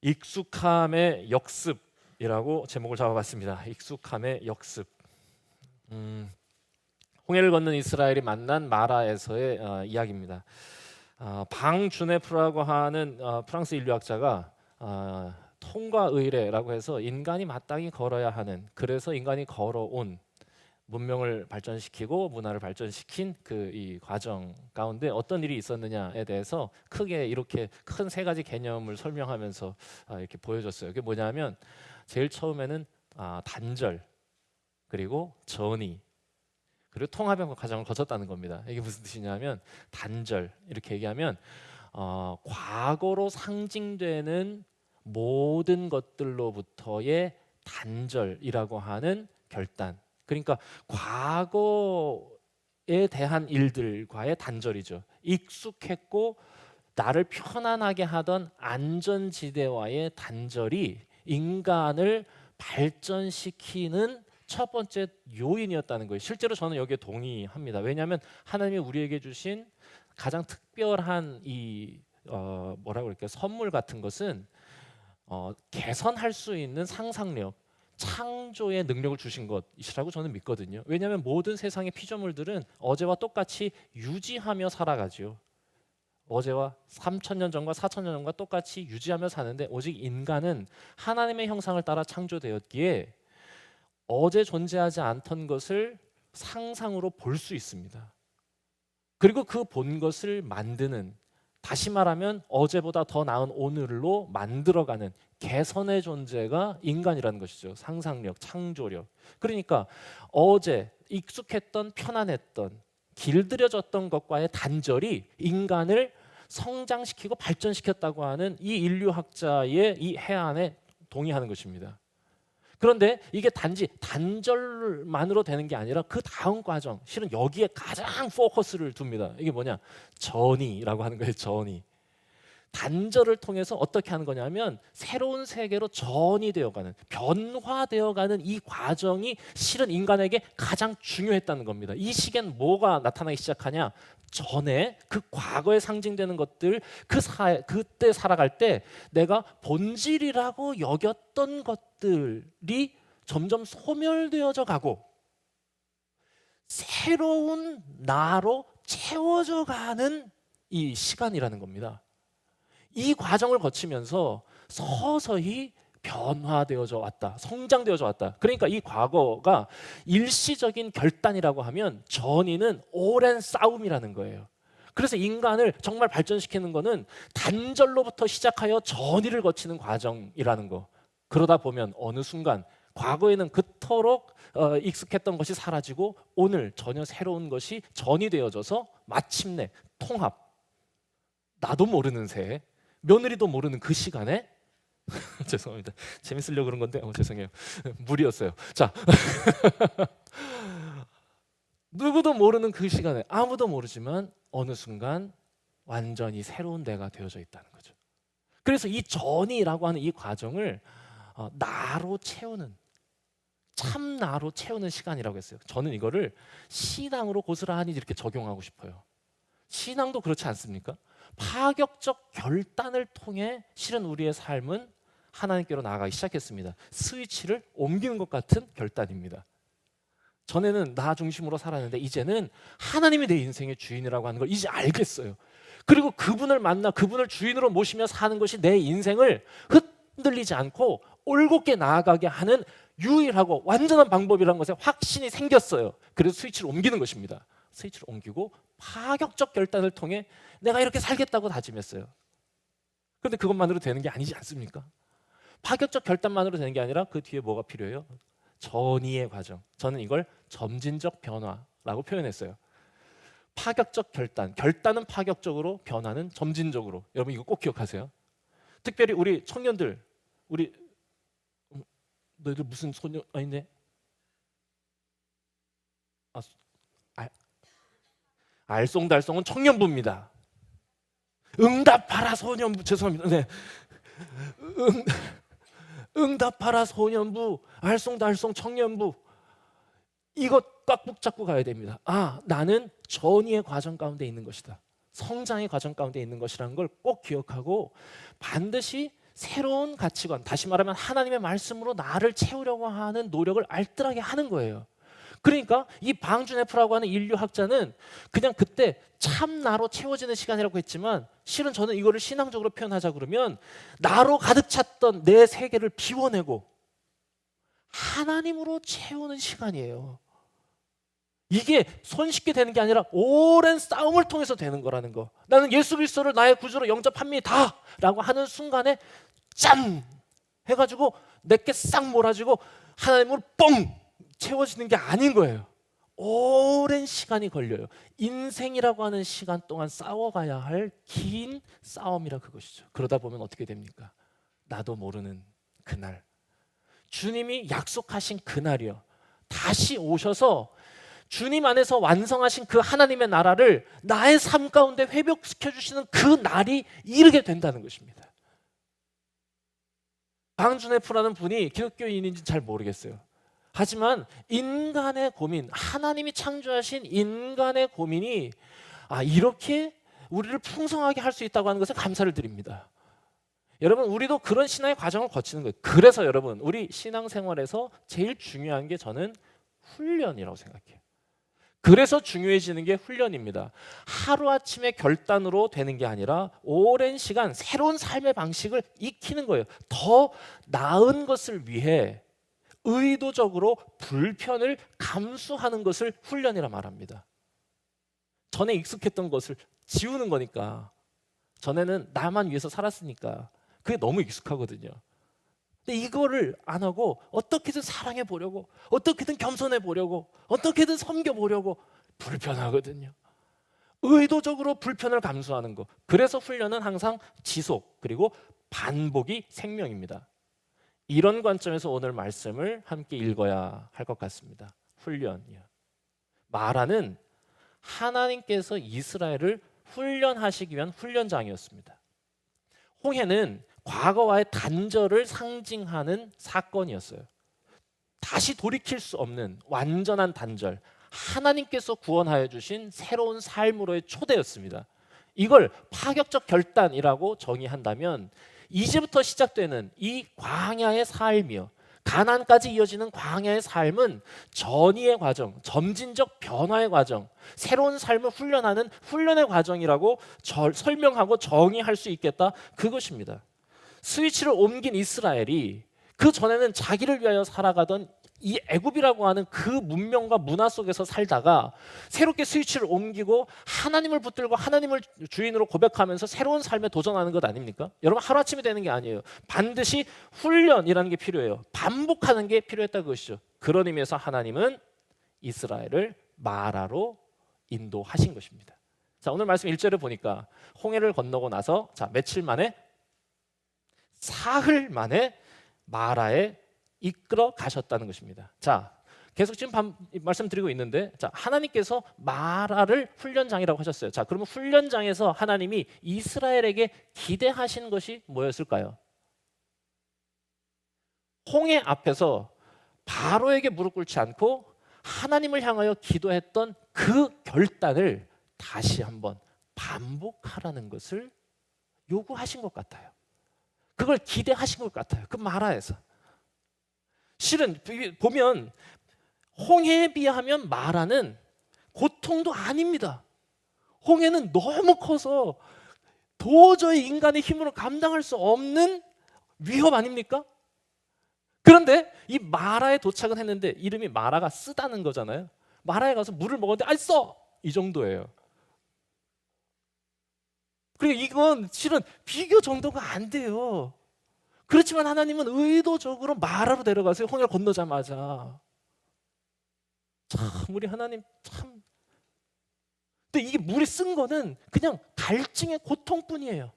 익숙함의 역습이라고 제목을 잡아봤습니다. 익숙함의 역습. 홍해를 건넌 이스라엘이 만난 마라에서의 이야기입니다. 방 주네프라고 하는 프랑스 인류학자가 통과의례라고 해서 인간이 마땅히 걸어야 하는, 그래서 인간이 걸어온 문명을 발전시키고 문화를 발전시킨 그 이 과정 가운데 어떤 일이 있었느냐에 대해서 크게 이렇게 큰 세 가지 개념을 설명하면서 이렇게 보여줬어요. 그게 뭐냐면 제일 처음에는 단절, 그리고 전이, 그리고 통합의 과정을 거쳤다는 겁니다. 이게 무슨 뜻이냐면 단절, 이렇게 얘기하면 과거로 상징되는 모든 것들로부터의 단절이라고 하는 결단. 그러니까 과거에 대한 일들과의 단절이죠. 익숙했고 나를 편안하게 하던 안전지대와의 단절이 인간을 발전시키는 첫 번째 요인이었다는 거예요. 실제로 저는 여기에 동의합니다. 왜냐하면 하나님이 우리에게 주신 가장 특별한 이 뭐라고 그럴까요? 선물 같은 것은 개선할 수 있는 상상력, 창조의 능력을 주신 것이라고 저는 믿거든요. 왜냐하면 모든 세상의 피조물들은 어제와 똑같이 유지하며 살아가죠. 어제와 3,000년 전과 4,000년 전과 똑같이 유지하며 사는데, 오직 인간은 하나님의 형상을 따라 창조되었기에 어제 존재하지 않던 것을 상상으로 볼 수 있습니다. 그리고 그 본 것을 만드는, 다시 말하면 어제보다 더 나은 오늘로 만들어가는 개선의 존재가 인간이라는 것이죠. 상상력, 창조력. 그러니까 어제 익숙했던, 편안했던, 길들여졌던 것과의 단절이 인간을 성장시키고 발전시켰다고 하는 이 인류학자의 이 해안에 동의하는 것입니다. 그런데 이게 단지 단절만으로 되는 게 아니라 그 다음 과정, 실은 여기에 가장 포커스를 둡니다. 이게 뭐냐? 전이라고 하는 거예요. 전이. 단절을 통해서 어떻게 하는 거냐면 새로운 세계로 전이되어가는, 변화되어가는 이 과정이 실은 인간에게 가장 중요했다는 겁니다. 이 시기엔 뭐가 나타나기 시작하냐? 전에 그 과거에 상징되는 것들, 그때 살아갈 때 내가 본질이라고 여겼던 것들이 점점 소멸되어져 가고 새로운 나로 채워져 가는 이 시간이라는 겁니다. 이 과정을 거치면서 서서히 변화되어져 왔다, 성장되어져 왔다. 그러니까 이 과거가 일시적인 결단이라고 하면 전이는 오랜 싸움이라는 거예요. 그래서 인간을 정말 발전시키는 거는 단절로부터 시작하여 전이를 거치는 과정이라는 거. 그러다 보면 어느 순간 과거에는 그토록 익숙했던 것이 사라지고 오늘 전혀 새로운 것이 전이 되어져서 마침내 통합, 나도 모르는 새에, 며느리도 모르는 그 시간에 죄송합니다. 재밌으려고 그런 건데 죄송해요. 무리였어요. 자, 누구도 모르는 그 시간에, 아무도 모르지만 어느 순간 완전히 새로운 데가 되어져 있다는 거죠. 그래서 이 전이라고 하는 이 과정을 나로 채우는, 참 나로 채우는 시간이라고 했어요. 저는 이거를 신앙으로 고스란히 이렇게 적용하고 싶어요. 신앙도 그렇지 않습니까? 파격적 결단을 통해 실은 우리의 삶은 하나님께로 나아가기 시작했습니다. 스위치를 옮기는 것 같은 결단입니다. 전에는 나 중심으로 살았는데 이제는 하나님이 내 인생의 주인이라고 하는 걸 이제 알겠어요. 그리고 그분을 만나 그분을 주인으로 모시며 사는 것이 내 인생을 흔들리지 않고 올곧게 나아가게 하는 유일하고 완전한 방법이라는 것에 확신이 생겼어요. 그래서 스위치를 옮기는 것입니다. 스위치를 옮기고 파격적 결단을 통해 내가 이렇게 살겠다고 다짐했어요. 그런데 그것만으로 되는 게 아니지 않습니까? 파격적 결단만으로 되는 게 아니라 그 뒤에 뭐가 필요해요? 전이의 과정. 저는 이걸 점진적 변화라고 표현했어요. 파격적 결단, 결단은 파격적으로, 변화는 점진적으로. 여러분 이거 꼭 기억하세요. 특별히 우리 청년들, 우리 너희들 무슨 소년 아닌데? 알쏭달쏭은 청년부입니다. 응답하라 소년부. 죄송합니다. 네. 응답하라 소년부, 알쏭달쏭 청년부. 이것 꽉 붙잡고 가야 됩니다. 나는 전이의 과정 가운데 있는 것이다. 성장의 과정 가운데 있는 것이라는 걸 꼭 기억하고 반드시 새로운 가치관, 다시 말하면 하나님의 말씀으로 나를 채우려고 하는 노력을 알뜰하게 하는 거예요. 그러니까 이 방주네프라고 하는 인류학자는 그냥 그때 참 나로 채워지는 시간이라고 했지만, 실은 저는 이거를 신앙적으로 표현하자 그러면 나로 가득 찼던 내 세계를 비워내고 하나님으로 채우는 시간이에요. 이게 손쉽게 되는 게 아니라 오랜 싸움을 통해서 되는 거라는 거. 나는 예수 그리스도를 나의 구주로 영접합니다 라고 하는 순간에 짠! 해가지고 내게 싹 몰아지고 하나님으로 뻥! 채워지는 게 아닌 거예요. 오랜 시간이 걸려요. 인생이라고 하는 시간 동안 싸워가야 할 긴 싸움이라 그것이죠. 그러다 보면 어떻게 됩니까? 나도 모르는 그날, 주님이 약속하신 그날이요, 다시 오셔서 주님 안에서 완성하신 그 하나님의 나라를 나의 삶 가운데 회복시켜 주시는 그 날이 이르게 된다는 것입니다. 방주네프라는 분이 기독교인인지 잘 모르겠어요. 하지만 인간의 고민, 하나님이 창조하신 인간의 고민이 이렇게 우리를 풍성하게 할 수 있다고 하는 것에 감사를 드립니다. 여러분, 우리도 그런 신앙의 과정을 거치는 거예요. 그래서 여러분, 우리 신앙생활에서 제일 중요한 게 저는 훈련이라고 생각해요. 그래서 중요해지는 게 훈련입니다. 하루아침에 결단으로 되는 게 아니라 오랜 시간 새로운 삶의 방식을 익히는 거예요. 더 나은 것을 위해 의도적으로 불편을 감수하는 것을 훈련이라 말합니다. 전에 익숙했던 것을 지우는 거니까. 전에는 나만 위해서 살았으니까 그게 너무 익숙하거든요. 근데 이거를 안 하고 어떻게든 사랑해 보려고, 어떻게든 겸손해 보려고, 어떻게든 섬겨 보려고, 불편하거든요. 의도적으로 불편을 감수하는 거. 그래서 훈련은 항상 지속, 그리고 반복이 생명입니다. 이런 관점에서 오늘 말씀을 함께 읽어야 할 것 같습니다. 훈련이요. 마라는 하나님께서 이스라엘을 훈련하시기 위한 훈련장이었습니다. 홍해는 과거와의 단절을 상징하는 사건이었어요. 다시 돌이킬 수 없는 완전한 단절, 하나님께서 구원하여 주신 새로운 삶으로의 초대였습니다. 이걸 파격적 결단이라고 정의한다면, 이제부터 시작되는 이 광야의 삶이요, 가나안까지 이어지는 광야의 삶은 전이의 과정, 점진적 변화의 과정, 새로운 삶을 훈련하는 훈련의 과정이라고 설명하고 정의할 수 있겠다, 그것입니다. 스위치를 옮긴 이스라엘이 그 전에는 자기를 위하여 살아가던 이 애굽이라고 하는 그 문명과 문화 속에서 살다가 새롭게 스위치를 옮기고 하나님을 붙들고 하나님을 주인으로 고백하면서 새로운 삶에 도전하는 것 아닙니까? 여러분, 하루아침에 되는 게 아니에요. 반드시 훈련이라는 게 필요해요. 반복하는 게 필요했다 그것이죠. 그런 의미에서 하나님은 이스라엘을 마라로 인도하신 것입니다. 자, 오늘 말씀 1절을 보니까 홍해를 건너고 나서 며칠 만에, 사흘 만에 마라에 이끌어 가셨다는 것입니다. 자, 계속 지금 말씀드리고 있는데, 자, 하나님께서 마라를 훈련장이라고 하셨어요. 자, 그러면 훈련장에서 하나님이 이스라엘에게 기대하신 것이 뭐였을까요? 홍해 앞에서 바로에게 무릎 꿇지 않고 하나님을 향하여 기도했던 그 결단을 다시 한번 반복하라는 것을 요구하신 것 같아요. 그걸 기대하신 것 같아요. 그 마라에서. 실은 보면 홍해에 비하면 마라는 고통도 아닙니다. 홍해는 너무 커서 도저히 인간의 힘으로 감당할 수 없는 위협 아닙니까? 그런데 이 마라에 도착은 했는데, 이름이 마라가 쓰다는 거잖아요. 마라에 가서 물을 먹었는데 써! 이 정도예요. 그리고 이건 실은 비교 정도가 안 돼요. 그렇지만 하나님은 의도적으로 마라로 데려가세요. 홍해를 건너자마자. 참, 우리 하나님 참. 근데 이게 물이 쓴 거는 그냥 갈증의 고통뿐이에요.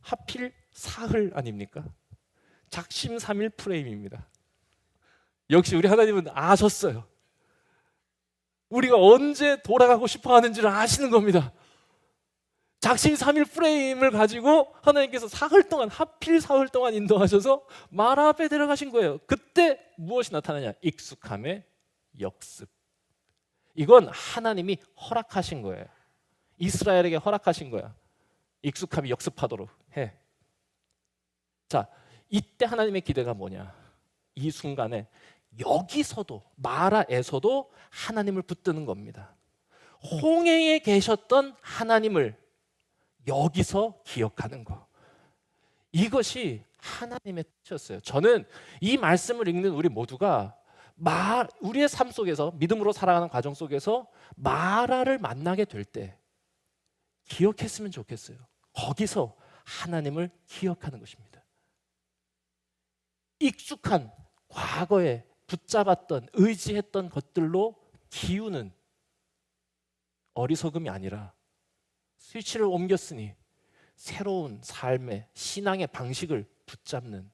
하필 사흘 아닙니까? 작심삼일 프레임입니다. 역시 우리 하나님은 아셨어요. 우리가 언제 돌아가고 싶어 하는지를 아시는 겁니다. 작심삼일 프레임을 가지고 하나님께서 사흘 동안, 하필 사흘 동안 인도하셔서 마라 앞에 데려가신 거예요. 그때 무엇이 나타나냐? 익숙함의 역습. 이건 하나님이 허락하신 거예요. 이스라엘에게 허락하신 거야. 익숙함이 역습하도록 해. 자, 이때 하나님의 기대가 뭐냐? 이 순간에 여기서도 마라에서도 하나님을 붙드는 겁니다. 홍해에 계셨던 하나님을 여기서 기억하는 거. 이것이 하나님의 뜻이었어요. 저는 이 말씀을 읽는 우리 모두가 우리의 삶 속에서 믿음으로 살아가는 과정 속에서 마라를 만나게 될 때 기억했으면 좋겠어요. 거기서 하나님을 기억하는 것입니다. 익숙한 과거에 붙잡았던 의지했던 것들로 기우는 어리석음이 아니라 스위치를 옮겼으니 새로운 삶의 신앙의 방식을 붙잡는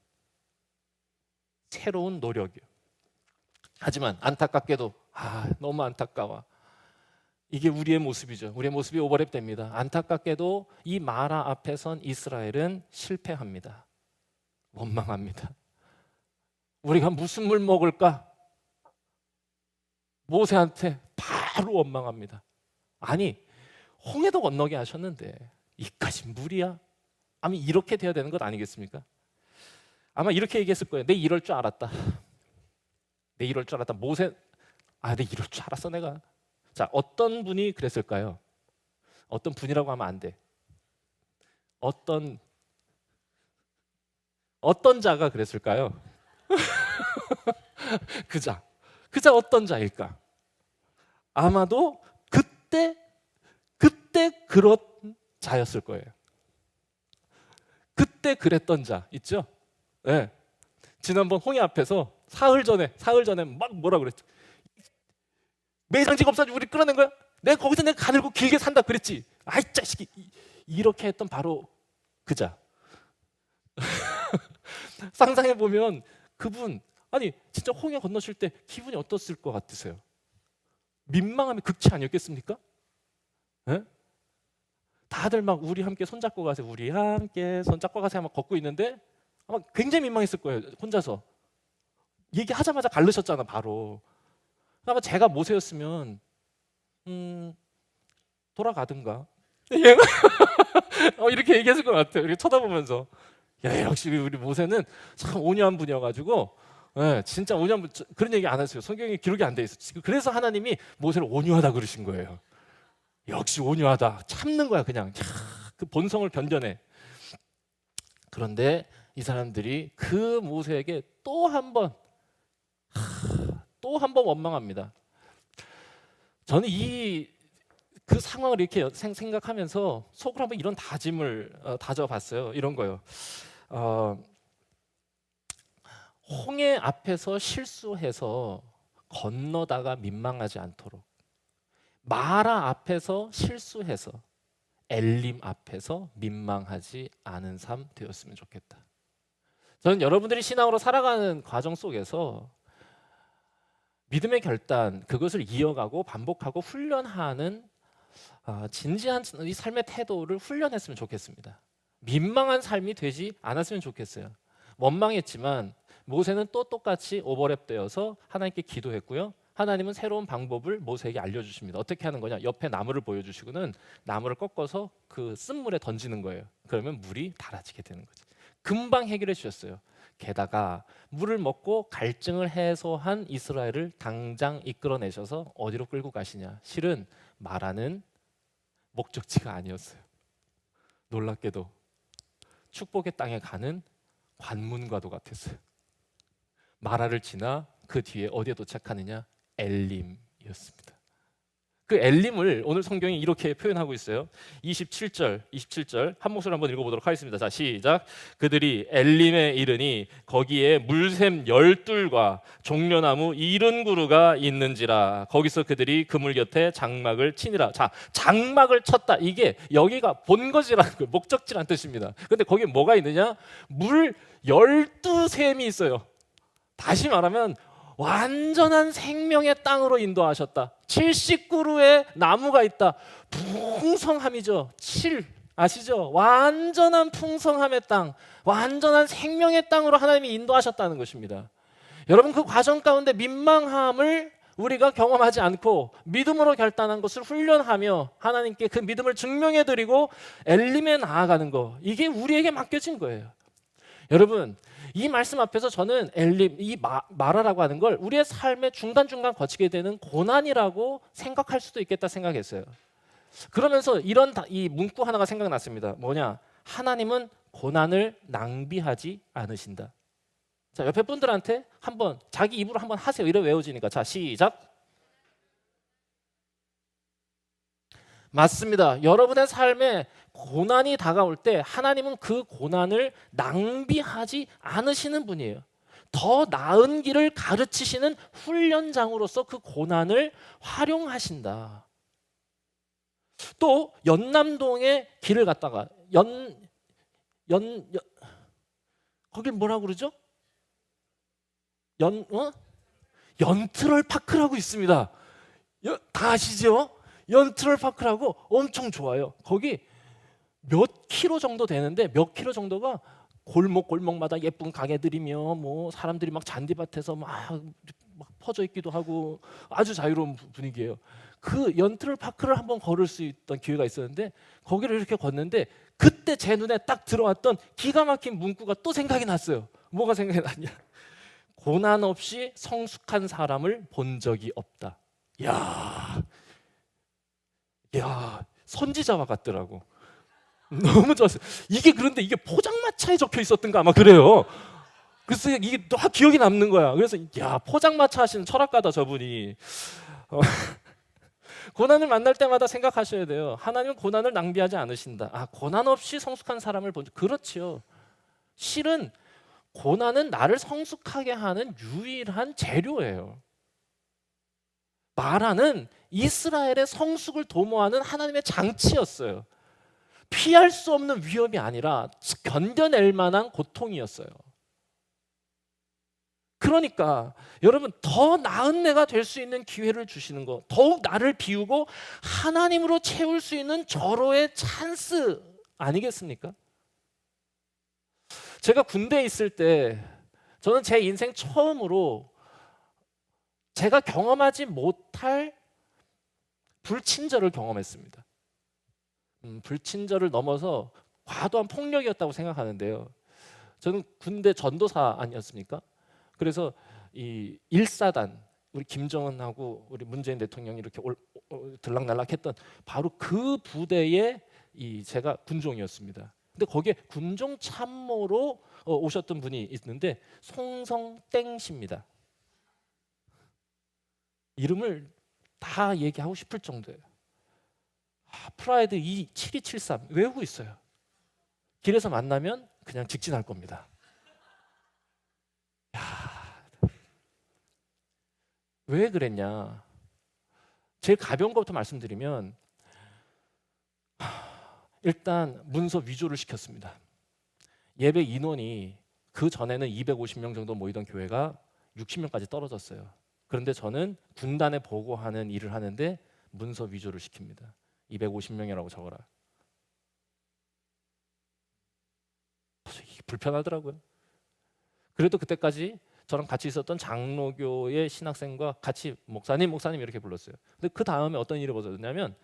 새로운 노력이요. 하지만 안타깝게도 너무 안타까워. 이게 우리의 모습이죠. 우리의 모습이 오버랩 됩니다. 안타깝게도 이 마라 앞에 선 이스라엘은 실패합니다. 원망합니다. 우리가 무슨 물 먹을까? 모세한테 바로 원망합니다. 아니, 홍해도 건너게 하셨는데 이까지 물이야? 아마 이렇게 돼야 되는 것 아니겠습니까? 아마 이렇게 얘기했을 거예요. 내 이럴 줄 알았다. 내 이럴 줄 알았다. 모세, 내 이럴 줄 알았어 내가. 자, 어떤 분이 그랬을까요? 어떤 분이라고 하면 안 돼. 어떤 자가 그랬을까요? 그자 어떤 자일까? 아마도 그때 그런 자였을 거예요. 그때 그랬던 자 있죠? 네. 지난번 홍해 앞에서 사흘 전에 막 뭐라 그랬지? 매장직 없어지고 우리 끌어낸 거야? 내가 거기서 내가 가늘고 길게 산다 그랬지? 아이 자식이, 이렇게 했던 바로 그자. 상상해 보면 그분, 아니 진짜 홍해 건너실 때 기분이 어떻을 것 같으세요? 민망함이 극치 아니었겠습니까? 네? 다들 막 우리 함께 손잡고 가세요. 우리 함께 손잡고 가세요. 막 걷고 있는데 아마 굉장히 민망했을 거예요. 혼자서 얘기하자마자 갈르셨잖아 바로. 아마 제가 모세였으면 돌아가든가 이렇게 얘기했을 것 같아요. 이렇게 쳐다보면서 야, 역시 우리 모세는 참 온유한 분이어가지고 진짜 온유한 분, 그런 얘기 안 했어요. 성경에 기록이 안 돼 있어. 그래서 하나님이 모세를 온유하다 그러신 거예요. 역시 온유하다. 참는 거야 그냥. 그 본성을 견뎌내. 그런데 이 사람들이 그 모세에게 또 한 번 원망합니다. 저는 그 상황을 이렇게 생각하면서 속으로 한번 이런 다짐을 다져봤어요. 이런 거요. 홍해 앞에서 실수해서 건너다가 민망하지 않도록, 마라 앞에서 실수해서 엘림 앞에서 민망하지 않은 삶 되었으면 좋겠다. 저는 여러분들이 신앙으로 살아가는 과정 속에서 믿음의 결단, 그것을 이어가고 반복하고 훈련하는 진지한 이 삶의 태도를 훈련했으면 좋겠습니다. 민망한 삶이 되지 않았으면 좋겠어요. 원망했지만 모세는 또 똑같이 오버랩되어서 하나님께 기도했고요. 하나님은 새로운 방법을 모세에게 알려주십니다. 어떻게 하는 거냐? 옆에 나무를 보여주시고는 나무를 꺾어서 그 쓴물에 던지는 거예요. 그러면 물이 달아지게 되는 거죠. 금방 해결해 주셨어요. 게다가 물을 먹고 갈증을 해소한 이스라엘을 당장 이끌어내셔서 어디로 끌고 가시냐? 실은 마라는 목적지가 아니었어요. 놀랍게도 축복의 땅에 가는 관문과도 같았어요. 마라를 지나 그 뒤에 어디에 도착하느냐? 엘림이었습니다. 그 엘림을 오늘 성경이 이렇게 표현하고 있어요. 27절 한 목소리 한번 읽어보도록 하겠습니다. 자, 시작. 그들이 엘림에 이르니 거기에 물샘 12과 종려나무 70그루가 있는지라. 거기서 그들이 그물 곁에 장막을 치니라. 자, 장막을 쳤다. 이게 여기가 본거지라는 거예요. 목적지라는 뜻입니다. 근데 거기에 뭐가 있느냐? 물 12샘이 있어요. 다시 말하면 완전한 생명의 땅으로 인도하셨다. 70그루의 나무가 있다. 풍성함이죠. 아시죠? 완전한 풍성함의 땅, 완전한 생명의 땅으로 하나님이 인도하셨다는 것입니다. 여러분, 그 과정 가운데 민망함을 우리가 경험하지 않고 믿음으로 결단한 것을 훈련하며 하나님께 그 믿음을 증명해드리고 엘림에 나아가는 거, 이게 우리에게 맡겨진 거예요. 여러분, 이 말씀 앞에서 저는 엘림, 이 마라라고 하는 걸 우리의 삶의 중간중간 거치게 되는 고난이라고 생각할 수도 있겠다 생각했어요. 그러면서 이 문구 하나가 생각났습니다. 뭐냐? 하나님은 고난을 낭비하지 않으신다. 자, 옆에 분들한테 한번 자기 입으로 한번 하세요. 이래 외워지니까. 자, 시작. 맞습니다. 여러분의 삶에 고난이 다가올 때 하나님은 그 고난을 낭비하지 않으시는 분이에요. 더 나은 길을 가르치시는 훈련장으로서 그 고난을 활용하신다. 또 연남동의 길을 갔다가 거길 뭐라고 그러죠? 연트럴 파크라고 있습니다. 다 아시죠? 연트럴 파크라고 엄청 좋아요. 거기 몇 킬로 정도 되는데 몇 킬로 정도가 골목골목마다 예쁜 가게들이며 뭐 사람들이 막 잔디밭에서 막 퍼져 있기도 하고 아주 자유로운 분위기예요. 그 연트럴 파크를 한번 걸을 수 있던 기회가 있었는데 거기를 이렇게 걷는데 그때 제 눈에 딱 들어왔던 기가 막힌 문구가 또 생각이 났어요. 뭐가 생각이 났냐? 고난 없이 성숙한 사람을 본 적이 없다. 야, 선지자와 같더라고. 너무 좋았어요. 그런데 이게 포장마차에 적혀 있었던가 아마 그래요. 그래서 이게 또 기억이 남는 거야. 그래서 포장마차 하시는 철학가다 저분이. 고난을 만날 때마다 생각하셔야 돼요. 하나님은 고난을 낭비하지 않으신다. 고난 없이 성숙한 사람을 본 적. 그렇지요. 실은 고난은 나를 성숙하게 하는 유일한 재료예요. 마라는 이스라엘의 성숙을 도모하는 하나님의 장치였어요. 피할 수 없는 위험이 아니라 견뎌낼 만한 고통이었어요. 그러니까 여러분, 더 나은 내가 될 수 있는 기회를 주시는 거, 더욱 나를 비우고 하나님으로 채울 수 있는 절호의 찬스 아니겠습니까? 제가 군대에 있을 때 저는 제 인생 처음으로 제가 경험하지 못할 불친절을 경험했습니다. 불친절을 넘어서 과도한 폭력이었다고 생각하는데요. 저는 군대 전도사 아니었습니까? 그래서 이 1사단, 우리 김정은하고 우리 문재인 대통령이 이렇게 들락날락했던 바로 그 부대에 제가 군종이었습니다. 근데 거기에 군종 참모로 오셨던 분이 있는데 송성땡 씨입니다. 이름을 다 얘기하고 싶을 정도예요. 프라이드 7273 외우고 있어요. 길에서 만나면 그냥 직진할 겁니다. 왜 그랬냐? 제일 가벼운 것부터 말씀드리면 일단 문서 위조를 시켰습니다. 예배 인원이 그 전에는 250명 정도 모이던 교회가 60명까지 떨어졌어요. 그런데 저는 군단에 보고하는 일을 하는데 문서 위조를 시킵니다. 250명이라고 적어라. 불편하더라고요. 그래도 그때까지 저랑 같이 있었던 장로교의 신학생과 같이 목사님 이렇게 불렀어요. 근데 그 다음에 어떤 일이 벌어졌냐면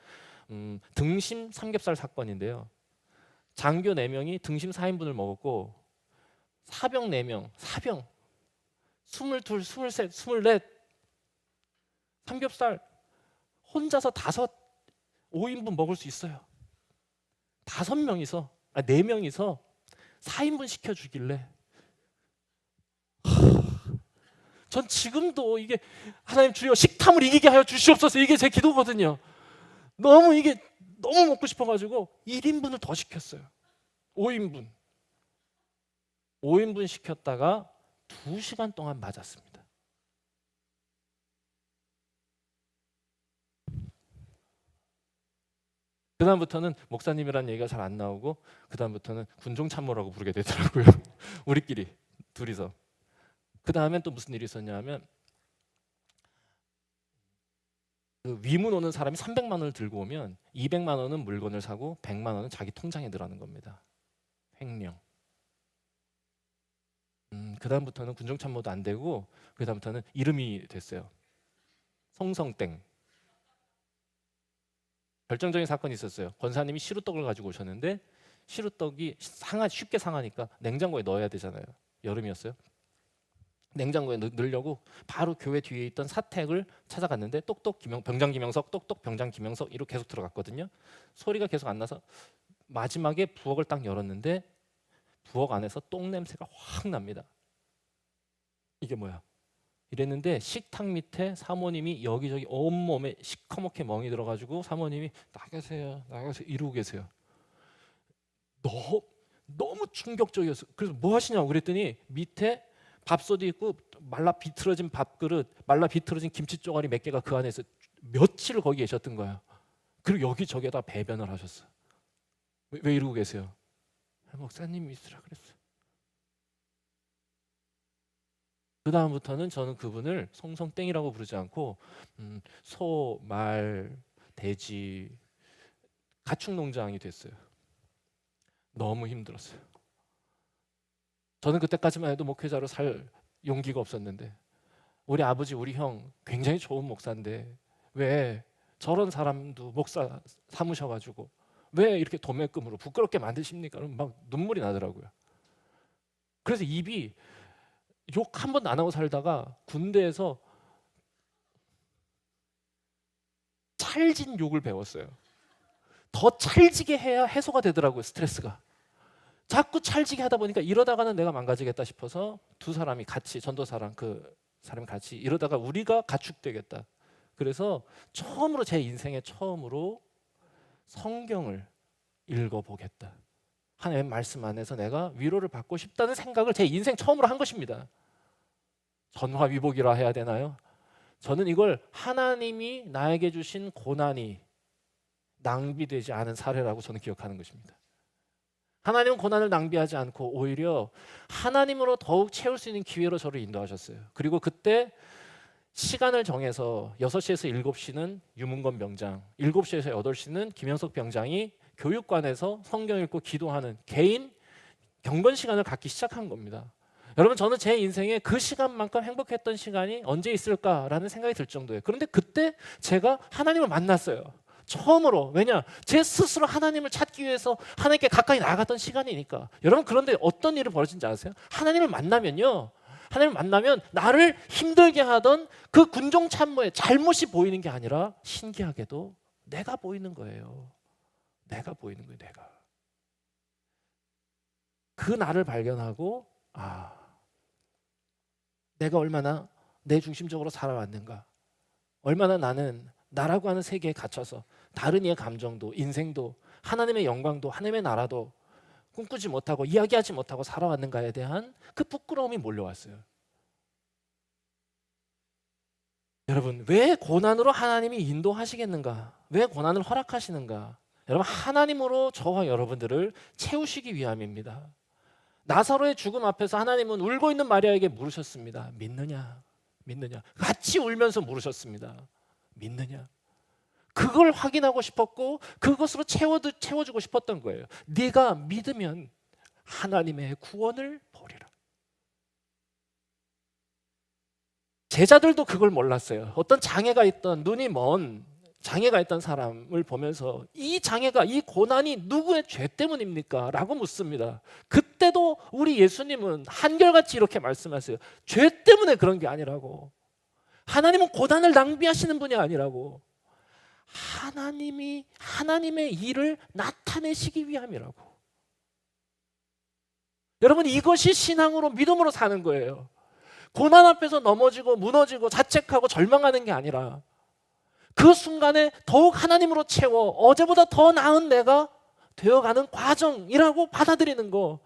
등심 삼겹살 사건인데요. 장교 4명이 등심 4인분을 먹었고 사병 4명, 22, 23, 24 삼겹살 혼자서 5인분 먹을 수 있어요. 4명이서 4인분 시켜주길래 전 지금도 이게 하나님 주여 식탐을 이기게 하여 주시옵소서, 이게 제 기도거든요. 너무 먹고 싶어가지고 1인분을 더 시켰어요. 5인분 시켰다가 2시간 동안 맞았습니다. 그 다음부터는 목사님이라는 얘기가 잘 안 나오고 그 다음부터는 군종참모라고 부르게 되더라고요. 우리끼리 둘이서. 그 다음엔 또 무슨 일이 있었냐면 그 위문 오는 사람이 300만 원을 들고 오면 200만 원은 물건을 사고 100만 원은 자기 통장에 넣으라는 겁니다. 횡령. 그 다음부터는 군종참모도 안 되고 그 다음부터는 이름이 됐어요. 송성땡. 결정적인 사건이 있었어요. 권사님이 시루떡을 가지고 오셨는데 시루떡이 쉽게 상하니까 냉장고에 넣어야 되잖아요. 여름이었어요. 냉장고에 넣으려고 바로 교회 뒤에 있던 사택을 찾아갔는데 똑똑 병장 김영석, 똑똑 병장 김영석 이로 계속 들어갔거든요. 소리가 계속 안 나서 마지막에 부엌을 딱 열었는데 부엌 안에서 똥 냄새가 확 납니다. 이게 뭐야? 이랬는데 식탁 밑에 사모님이 여기저기 온몸에 시커멓게 멍이 들어가지고 사모님이 나가세요 이러고 계세요. 너무 충격적이었어요. 그래서 뭐 하시냐고 그랬더니 밑에 밥솥이 있고 말라 비틀어진 밥그릇, 말라 비틀어진 김치 쪼가리 몇 개가 그 안에서 며칠을 거기 계셨던 거예요. 그리고 여기저기에다 배변을 하셨어요. 왜 이러고 계세요? 목사님이 있으라 그랬어요. 그 다음부터는 저는 그분을 송성땡이라고 부르지 않고 소, 말, 돼지, 가축농장이 됐어요. 너무 힘들었어요. 저는 그때까지만 해도 목회자로 살 용기가 없었는데 우리 아버지, 우리 형 굉장히 좋은 목사인데 왜 저런 사람도 목사 삼으셔가지고 왜 이렇게 도매금으로 부끄럽게 만드십니까? 막 눈물이 나더라고요. 그래서 입이 욕 한 번도 안 하고 살다가 군대에서 찰진 욕을 배웠어요. 더 찰지게 해야 해소가 되더라고요. 스트레스가. 자꾸 찰지게 하다 보니까 이러다가는 내가 망가지겠다 싶어서 두 사람이 같이 전도사랑 그 사람이 같이 이러다가 우리가 가축되겠다. 그래서 처음으로 제 인생에 처음으로 성경을 읽어보겠다. 하나님의 말씀 안에서 내가 위로를 받고 싶다는 생각을 제 인생 처음으로 한 것입니다. 전화위복이라 해야 되나요? 저는 이걸 하나님이 나에게 주신 고난이 낭비되지 않은 사례라고 저는 기억하는 것입니다. 하나님은 고난을 낭비하지 않고 오히려 하나님으로 더욱 채울 수 있는 기회로 저를 인도하셨어요. 그리고 그때 시간을 정해서 6시에서 7시는 유문건 병장, 7시에서 8시는 김영석 병장이 교육관에서 성경 읽고 기도하는 개인 경건 시간을 갖기 시작한 겁니다. 여러분, 저는 제 인생에 그 시간만큼 행복했던 시간이 언제 있을까라는 생각이 들 정도예요. 그런데 그때 제가 하나님을 만났어요. 처음으로. 왜냐? 제 스스로 하나님을 찾기 위해서 하나님께 가까이 나아갔던 시간이니까. 여러분, 그런데 어떤 일이 벌어진지 아세요? 하나님을 만나면요, 하나님을 만나면 나를 힘들게 하던 그 군종 참모의 잘못이 보이는 게 아니라 신기하게도 내가 보이는 거예요. 내가 보이는 거예요. 내가. 그 나를 발견하고 내가 얼마나 내 중심적으로 살아왔는가, 얼마나 나는 나라고 하는 세계에 갇혀서 다른 이의 감정도 인생도 하나님의 영광도 하나님의 나라도 꿈꾸지 못하고 이야기하지 못하고 살아왔는가에 대한 그 부끄러움이 몰려왔어요. 여러분, 왜 고난으로 하나님이 인도하시겠는가? 왜 고난을 허락하시는가? 여러분, 하나님으로 저와 여러분들을 채우시기 위함입니다. 나사로의 죽음 앞에서 하나님은 울고 있는 마리아에게 물으셨습니다. 믿느냐? 믿느냐? 같이 울면서 물으셨습니다. 믿느냐? 그걸 확인하고 싶었고 그것으로 채워주고 싶었던 거예요. 네가 믿으면 하나님의 구원을 보리라. 제자들도 그걸 몰랐어요. 어떤 장애가 있던, 눈이 먼 장애가 있던 사람을 보면서 이 장애가, 이 고난이 누구의 죄 때문입니까? 라고 묻습니다. 그때도 우리 예수님은 한결같이 이렇게 말씀하세요. 죄 때문에 그런 게 아니라고. 하나님은 고난을 낭비하시는 분이 아니라고. 하나님이 하나님의 일을 나타내시기 위함이라고. 여러분, 이것이 신앙으로, 믿음으로 사는 거예요. 고난 앞에서 넘어지고 무너지고 자책하고 절망하는 게 아니라 그 순간에 더욱 하나님으로 채워 어제보다 더 나은 내가 되어가는 과정이라고 받아들이는 거.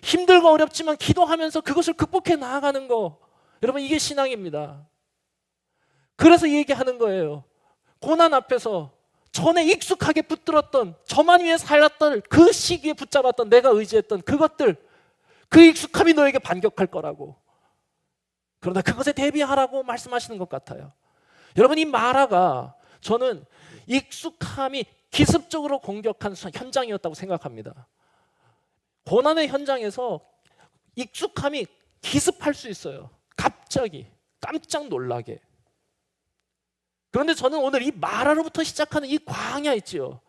힘들고 어렵지만 기도하면서 그것을 극복해 나아가는 거. 여러분, 이게 신앙입니다. 그래서 얘기하는 거예요. 고난 앞에서 전에 익숙하게 붙들었던, 저만 위해 살았던 그 시기에 붙잡았던, 내가 의지했던 그것들, 그 익숙함이 너에게 반격할 거라고. 그러나 그것에 대비하라고 말씀하시는 것 같아요. 여러분, 이 마라가 저는 익숙함이 기습적으로 공격한 현장이었다고 생각합니다. 고난의 현장에서 익숙함이 기습할 수 있어요. 갑자기 깜짝 놀라게. 그런데 저는 오늘 이 마라로부터 시작하는 이 광야 있지요.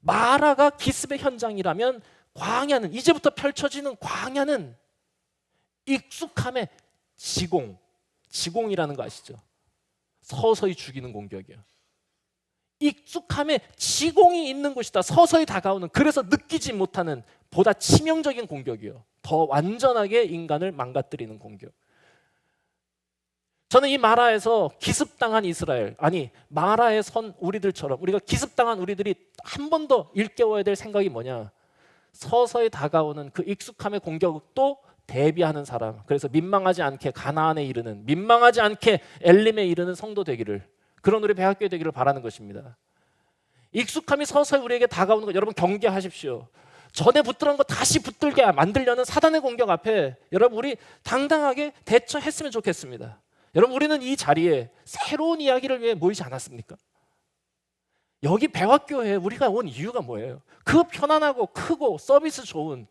마라가 기습의 현장이라면 광야는, 이제부터 펼쳐지는 광야는 익숙함의 지공이라는 거 아시죠? 서서히 죽이는 공격이에요. 익숙함의 지공이 있는 곳이다. 서서히 다가오는, 그래서 느끼지 못하는 보다 치명적인 공격이에요. 더 완전하게 인간을 망가뜨리는 공격. 저는 이 마라에서 기습당한 이스라엘, 아니 마라에 선 우리들처럼, 우리가 기습당한 우리들이 한 번 더 일깨워야 될 생각이 뭐냐, 서서히 다가오는 그 익숙함의 공격도 대비하는 사람. 그래서 민망하지 않게 가나안에 이르는, 민망하지 않게 엘림에 이르는 성도 되기를, 그런 우리 배학교에 되기를 바라는 것입니다. 익숙함이 서서히 우리에게 다가오는 것, 여러분 경계하십시오. 전에 붙들은 거 다시 붙들게 만들려는 사단의 공격 앞에 여러분 우리 당당하게 대처했으면 좋겠습니다. 여러분, 우리는 이 자리에 새로운 이야기를 위해 모이지 않았습니까? 여기 배학교에 우리가 온 이유가 뭐예요? 그 편안하고 크고 서비스 좋은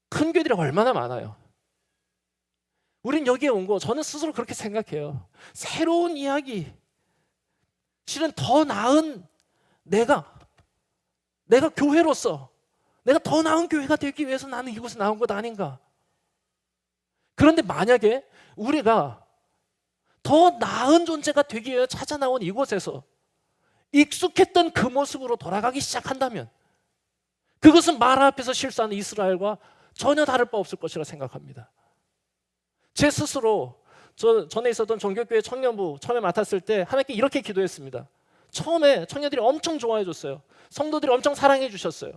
큰 교회들이 얼마나 많아요. 우린 여기에 온 거, 저는 스스로 그렇게 생각해요. 새로운 이야기, 실은 더 나은 내가 교회로서 내가 더 나은 교회가 되기 위해서 나는 이곳에 나온 것 아닌가. 그런데 만약에 우리가 더 나은 존재가 되기 위해 찾아 나온 이곳에서 익숙했던 그 모습으로 돌아가기 시작한다면, 그것은 마라 앞에서 실수하는 이스라엘과 전혀 다를 바 없을 것이라 생각합니다. 제 스스로 전에 있었던 종교교회 청년부 처음에 맡았을 때 하나님께 이렇게 기도했습니다. 처음에 청년들이 엄청 좋아해 줬어요. 성도들이 엄청 사랑해 주셨어요.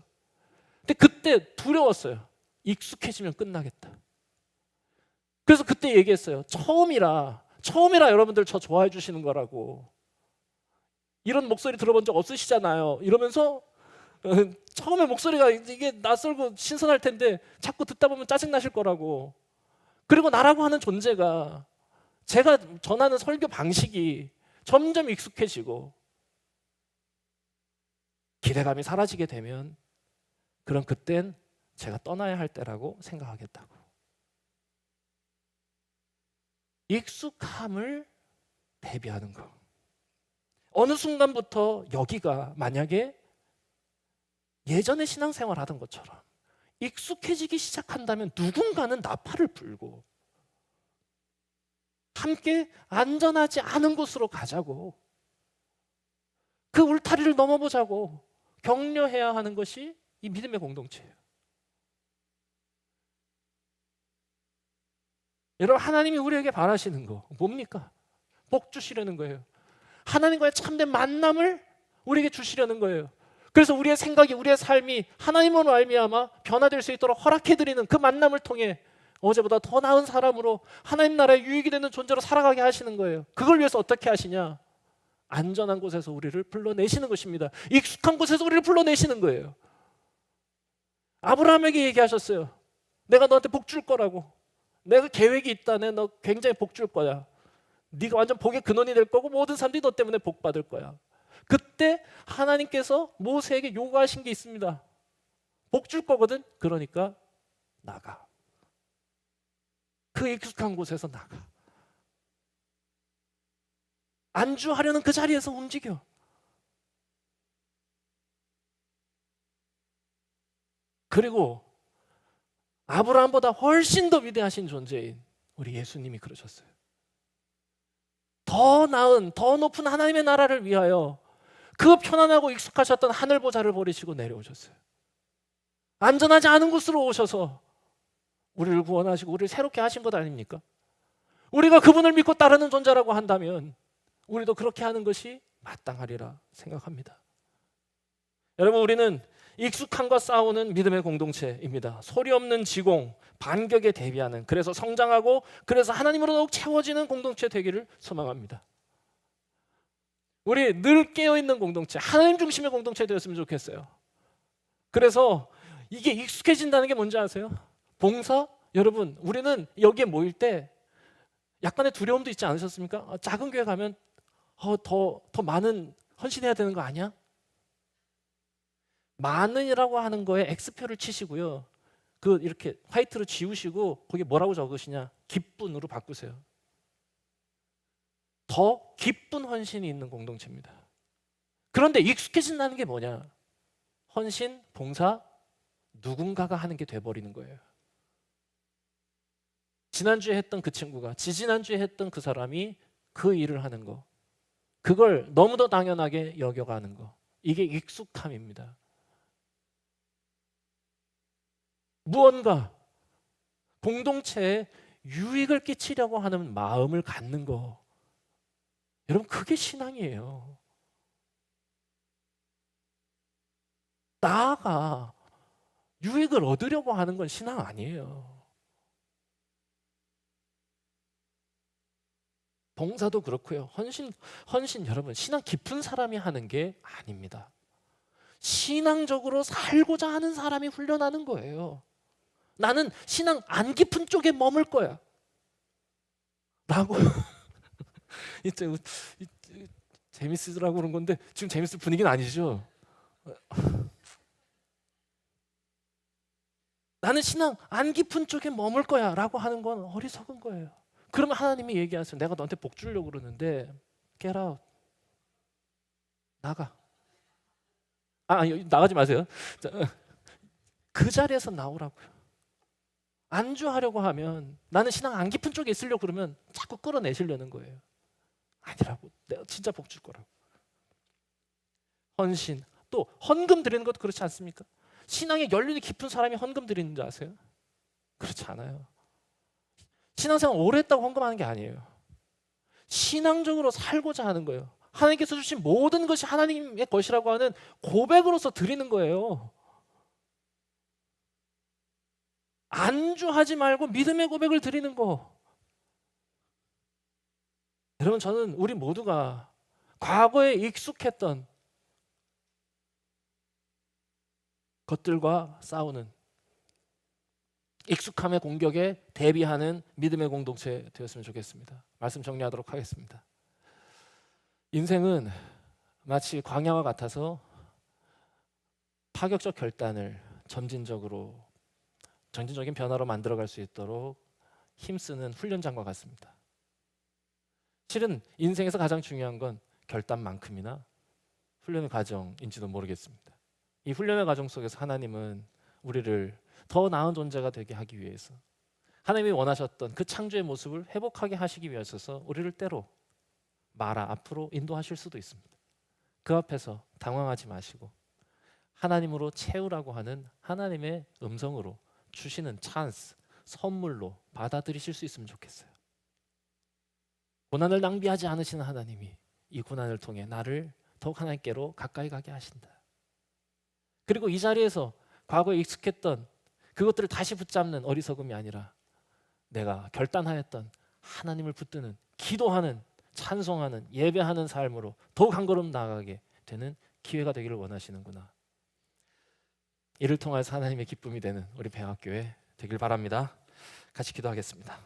근데 그때 두려웠어요. 익숙해지면 끝나겠다. 그래서 그때 얘기했어요. 처음이라 여러분들 저 좋아해 주시는 거라고. 이런 목소리 들어본 적 없으시잖아요. 이러면서 처음에 목소리가 이게 낯설고 신선할 텐데 자꾸 듣다 보면 짜증 나실 거라고. 그리고 나라고 하는 존재가, 제가 전하는 설교 방식이 점점 익숙해지고 기대감이 사라지게 되면, 그럼 그땐 제가 떠나야 할 때라고 생각하겠다고. 익숙함을 대비하는 거. 어느 순간부터 여기가 만약에 예전에 신앙생활 하던 것처럼 익숙해지기 시작한다면 누군가는 나팔을 불고 함께 안전하지 않은 곳으로 가자고, 그 울타리를 넘어보자고 격려해야 하는 것이 이 믿음의 공동체예요. 여러분, 하나님이 우리에게 바라시는 거 뭡니까? 복 주시려는 거예요. 하나님과의 참된 만남을 우리에게 주시려는 거예요. 그래서 우리의 생각이, 우리의 삶이 하나님으로 말미암아 변화될 수 있도록 허락해드리는 그 만남을 통해 어제보다 더 나은 사람으로 하나님 나라에 유익이 되는 존재로 살아가게 하시는 거예요. 그걸 위해서 어떻게 하시냐? 안전한 곳에서 우리를 불러내시는 것입니다. 익숙한 곳에서 우리를 불러내시는 거예요. 아브라함에게 얘기하셨어요. 내가 너한테 복 줄 거라고. 내가 계획이 있다네. 너 굉장히 복 줄 거야. 네가 완전 복의 근원이 될 거고 모든 사람들이 너 때문에 복 받을 거야. 그때 하나님께서 모세에게 요구하신 게 있습니다. 복 줄 거거든. 그러니까 나가. 그 익숙한 곳에서 나가. 안주하려는 그 자리에서 움직여. 그리고 아브라함보다 훨씬 더 위대하신 존재인 우리 예수님이 그러셨어요. 더 나은, 더 높은 하나님의 나라를 위하여 그 편안하고 익숙하셨던 하늘 보좌를 버리시고 내려오셨어요. 안전하지 않은 곳으로 오셔서 우리를 구원하시고 우리를 새롭게 하신 것 아닙니까? 우리가 그분을 믿고 따르는 존재라고 한다면 우리도 그렇게 하는 것이 마땅하리라 생각합니다. 여러분, 우리는 익숙함과 싸우는 믿음의 공동체입니다. 소리 없는 지공, 반격에 대비하는, 그래서 성장하고 그래서 하나님으로 더욱 채워지는 공동체 되기를 소망합니다. 우리 늘 깨어있는 공동체, 하나님 중심의 공동체 되었으면 좋겠어요. 그래서 이게 익숙해진다는 게 뭔지 아세요? 봉사? 여러분, 우리는 여기에 모일 때 약간의 두려움도 있지 않으셨습니까? 작은 교회 가면 더 많은 헌신해야 되는 거 아니야? 많은이라고 하는 거에 X표를 치시고요. 그 이렇게 화이트로 지우시고 거기에 뭐라고 적으시냐? 기쁜으로 바꾸세요. 더 기쁜 헌신이 있는 공동체입니다. 그런데 익숙해진다는 게 뭐냐? 헌신, 봉사, 누군가가 하는 게 돼버리는 거예요. 지난주에 했던 그 친구가, 지지난주에 했던 그 사람이 그 일을 하는 거, 그걸 너무도 당연하게 여겨가는 거, 이게 익숙함입니다. 무언가 공동체에 유익을 끼치려고 하는 마음을 갖는 거, 여러분 그게 신앙이에요. 나아가 유익을 얻으려고 하는 건 신앙 아니에요. 봉사도 그렇고요. 헌신 여러분 신앙 깊은 사람이 하는 게 아닙니다. 신앙적으로 살고자 하는 사람이 훈련하는 거예요. 나는 신앙 안 깊은 쪽에 머물 거야 라고 이제 재밌으라고 그런 건데 지금 재밌을 분위기는 아니죠. 나는 신앙 안 깊은 쪽에 머물 거야 라고 하는 건 어리석은 거예요. 그러면 하나님이 얘기하세요. 내가 너한테 복 주려고 그러는데 get out. 나가. 아니, 나가지 마세요. 그 자리에서 나오라고요. 안주하려고 하면, 나는 신앙 안 깊은 쪽에 있으려고 그러면 자꾸 끌어내시려는 거예요. 아니라고. 내가 진짜 복 줄 거라고. 헌신. 또 헌금 드리는 것도 그렇지 않습니까? 신앙에 연륜이 깊은 사람이 헌금 드리는 줄 아세요? 그렇지 않아요. 신앙생활 오래 했다고 헌금하는 게 아니에요. 신앙적으로 살고자 하는 거예요. 하나님께서 주신 모든 것이 하나님의 것이라고 하는 고백으로서 드리는 거예요. 안주하지 말고 믿음의 고백을 드리는 거. 여러분 저는 우리 모두가 과거에 익숙했던 것들과 싸우는, 익숙함의 공격에 대비하는 믿음의 공동체 되었으면 좋겠습니다. 말씀 정리하도록 하겠습니다. 인생은 마치 광야와 같아서 파격적 결단을 점진적인 변화로 만들어갈 수 있도록 힘쓰는 훈련장과 같습니다. 실은 인생에서 가장 중요한 건 결단만큼이나 훈련의 과정인지도 모르겠습니다. 이 훈련의 과정 속에서 하나님은 우리를 더 나은 존재가 되게 하기 위해서, 하나님이 원하셨던 그 창조의 모습을 회복하게 하시기 위해서 우리를 때로 앞으로 인도하실 수도 있습니다. 그 앞에서 당황하지 마시고 하나님으로 채우라고 하는 하나님의 음성으로 주시는 찬스, 선물로 받아들이실 수 있으면 좋겠어요. 고난을 낭비하지 않으시는 하나님이 이 고난을 통해 나를 더욱 하나님께로 가까이 가게 하신다. 그리고 이 자리에서 과거에 익숙했던 그것들을 다시 붙잡는 어리석음이 아니라 내가 결단하였던 하나님을 붙드는, 기도하는, 찬송하는, 예배하는 삶으로 더욱 한 걸음 나아가게 되는 기회가 되기를 원하시는구나. 이를 통해서 하나님의 기쁨이 되는 우리 배학교회 되길 바랍니다. 같이 기도하겠습니다.